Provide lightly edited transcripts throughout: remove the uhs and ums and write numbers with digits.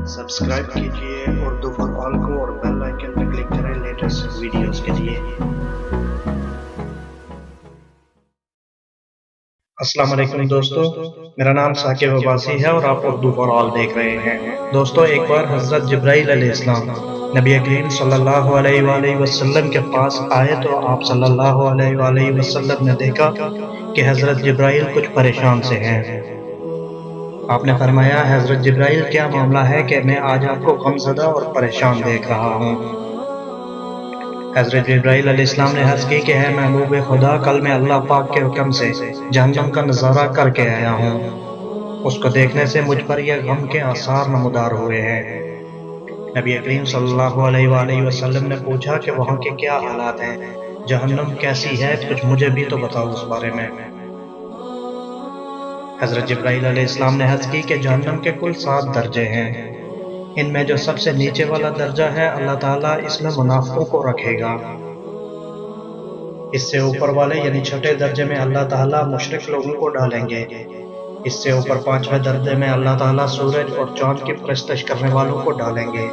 Subscribe कीजिए Urdu for all को और बेल आइकन पर क्लिक करें लेटेस्ट वीडियोस के लिए। अस्सलाम वालेकुम दोस्तों, मेरा नाम साकिब अब्बासी है और आप उर्दू फॉर ऑल देख रहे हैं। दोस्तों, एक बार हजरत जिब्राइल अलैहिस्सलाम नबी करीम सल्लल्लाहु अलैहि वसल्लम के पास आए तो आप सल्लल्लाहु अलैहि वसल्लम ने देखा कि हजरत जिब्राइल कुछ परेशान से हैं। आपने फरमाया, हजरत जिब्राइल क्या मामला है कि मैं आज आपको गमज़दा और परेशान देख रहा हूँ। हजरत जिब्राइल अलैहिस्सलाम ने अर्ज़ की कि है महबूब खुदा, कल मैं अल्लाह पाक के हुक्म से जहन्नम का नज़ारा करके आया हूँ। उसको देखने से मुझ पर यह गम के आसार नमूदार हुए हैं। नबी करीम सल्लल्लाहु अलैहि वसल्लम ने पूछा कि वहाँ के क्या हालात हैं, जहन्नम कैसी है, कुछ मुझे भी तो बताओ उस बारे में। हजरत जिब्राइल अलैहिस्सलाम ने अर्ज़ की कि जहन्नम के कुल 7 दर्जे हैं। इनमें जो सबसे नीचे वाला दर्जा है, अल्लाह ताला इसमें मुनाफिकों को रखेगा। इससे ऊपर वाले यानी छठे दर्जे में अल्लाह ताला मुशरिक लोगों को डालेंगे। इससे ऊपर 5वें दर्जे में अल्लाह ताला सूरज और चांद की परस्तिश करने वालों को डालेंगे।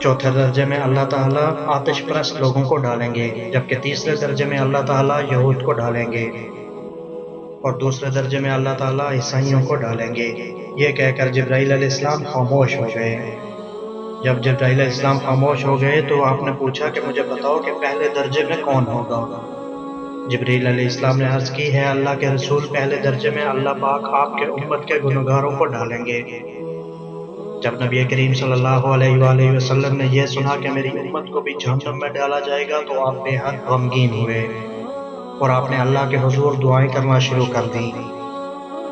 चौथे दर्जे में अल्लाह ताला आतिश परस्त लोगों को डालेंगे, जबकि तीसरे दर्जे में अल्लाह ताला यहूद को डालेंगे और दूसरे दर्जे में अल्लाह ताला ईसाइयों को डालेंगे। ये कहकर जिब्राइल अलैहिस्सलाम खामोश हो गए। जब जिब्राइल अलैहिस्सलाम खामोश हो गए तो आपने पूछा कि मुझे बताओ कि पहले दर्जे में कौन होगा। जिब्राइल अलैहिस्सलाम ने अर्ज़ की, है अल्लाह के रसूल, पहले दर्जे में अल्लाह पाक आपके उम्मत के गुनहगारों को डालेंगे। जब नबी करीम सल्लल्लाहु अलैहि वसल्लम ने यह सुना कि मेरी उम्मत को भी जहन्नम में डाला जाएगा तो आप बेहद गमगीन हुए और आपने अल्लाह के हुजूर दुआएं करना शुरू कर दी।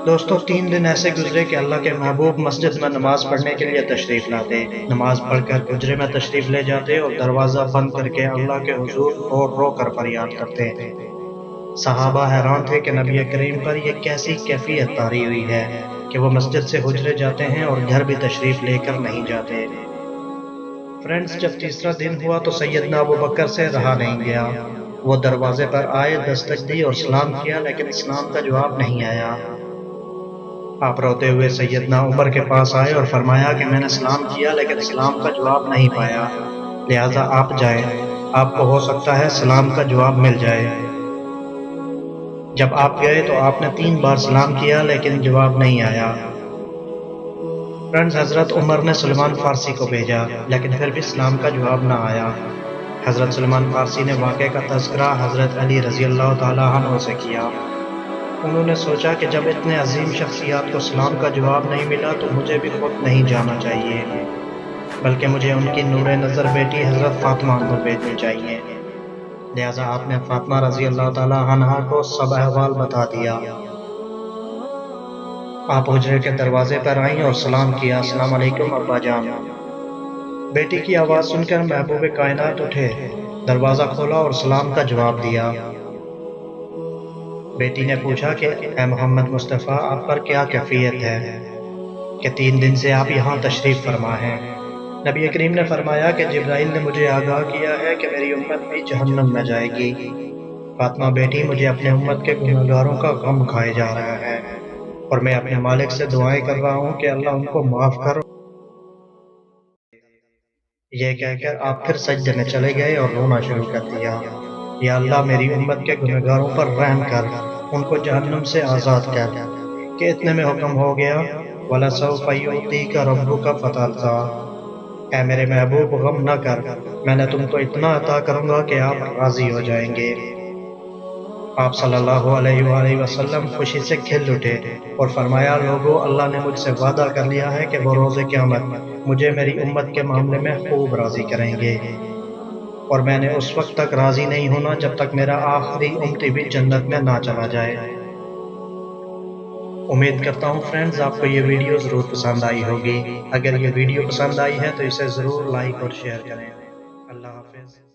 दोस्तों, 3 दिन ऐसे गुजरे कि अल्लाह के महबूब मस्जिद में नमाज पढ़ने के लिए तशरीफ लाते, नमाज पढ़कर हुजरे में तशरीफ ले जाते और दरवाज़ा बंद करके अल्लाह के हुजूर रो कर फरियाद करते। सहाबा हैरान थे कि नबी करीम पर यह कैसी कैफियत तारी हुई है कि वो मस्जिद से हुजरे जाते हैं और घर भी तशरीफ लेकर नहीं जाते। फ्रेंड्स, जब तीसरा दिन हुआ तो सैयदना अबू बकर से रहा नहीं गया। वो दरवाजे पर आए, दस्तक दी और सलाम किया, लेकिन सलाम का जवाब नहीं आया। आप रोते हुए सैयदना उमर के पास आए और फरमाया कि मैंने सलाम किया लेकिन सलाम का जवाब नहीं पाया, लिहाजा आप जाएं, आपको हो सकता है सलाम का जवाब मिल जाए। जब आप गए तो आपने 3 बार सलाम किया लेकिन जवाब नहीं आया। फ्रेंड्स, हजरत उमर ने सलमान फारसी को भेजा लेकिन फिर भी सलाम का जवाब ना आया। हजरत सलमान फारसी ने वाक़े का तज़किरा हजरत अली रज़ी अल्लाह ताला अन्हु से किया। उन्होंने सोचा कि जब इतने अजीम शख्सियात को सलाम का जवाब नहीं मिला तो मुझे भी खुद नहीं जाना चाहिए, बल्कि मुझे उनकी नूरे नज़र बेटी हज़रत फ़ातिमा को भेजनी चाहिए। लिहाजा आपने फ़ातिमा रज़ी अल्लाह ताला अन्हा को सब अहवाल बता दिया। आप हुजरे के दरवाजे पर आईं और सलाम किया, अस्सलाम वालेकुम अब्बा जान। बेटी की आवाज़ सुनकर महबूब कायनात उठे, दरवाज़ा खोला और सलाम का जवाब दिया। बेटी ने पूछा कि ए मोहम्मद मुस्तफ़ा, आप पर क्या कैफियत है कि 3 दिन से आप यहाँ तशरीफ़ फरमा हैं। नबी करीम ने फरमाया कि जिब्राइल ने मुझे आगाह किया है कि मेरी उम्मत भी जहन्नम में जाएगी। फातिमा बेटी, मुझे अपने उम्मत के गुनहगारों का गम खाए जा रहा है और मैं अपने मालिक से दुआएं कर रहा हूँ कि अल्लाह उनको माफ़ कर। यह कहकर आप फिर सजदे में चले गए और रोना शुरू कर दिया। या अल्लाह, मेरी उम्मत के गुनहगारों पर रहम कर, उनको जहन्नम से आज़ाद कर। कि इतने में हुक्म हो गया, वला सौफ़ युअतीका रब्बुका फतरज़ा, ऐ मेरे महबूब गम न कर, मैंने तुमको इतना अता करूँगा कि आप राज़ी हो जाएंगे। आप सल्लल्लाहु अलैहि वसल्लम खुशी से खिल उठे और फरमाया, लोगों, अल्लाह ने मुझसे वादा कर लिया है कि वो रोज़े क़यामत मुझे मेरी उम्मत के मामले में खूब राज़ी करेंगे और मैंने उस वक्त तक राज़ी नहीं होना जब तक मेरा आखिरी उम्मती भी जन्नत में ना चला जाए। उम्मीद करता हूँ फ्रेंड्स, आपको ये वीडियो ज़रूर पसंद आई होगी। अगर ये वीडियो पसंद आई है तो इसे ज़रूर लाइक और शेयर करें। अल्लाह हाफ़िज़।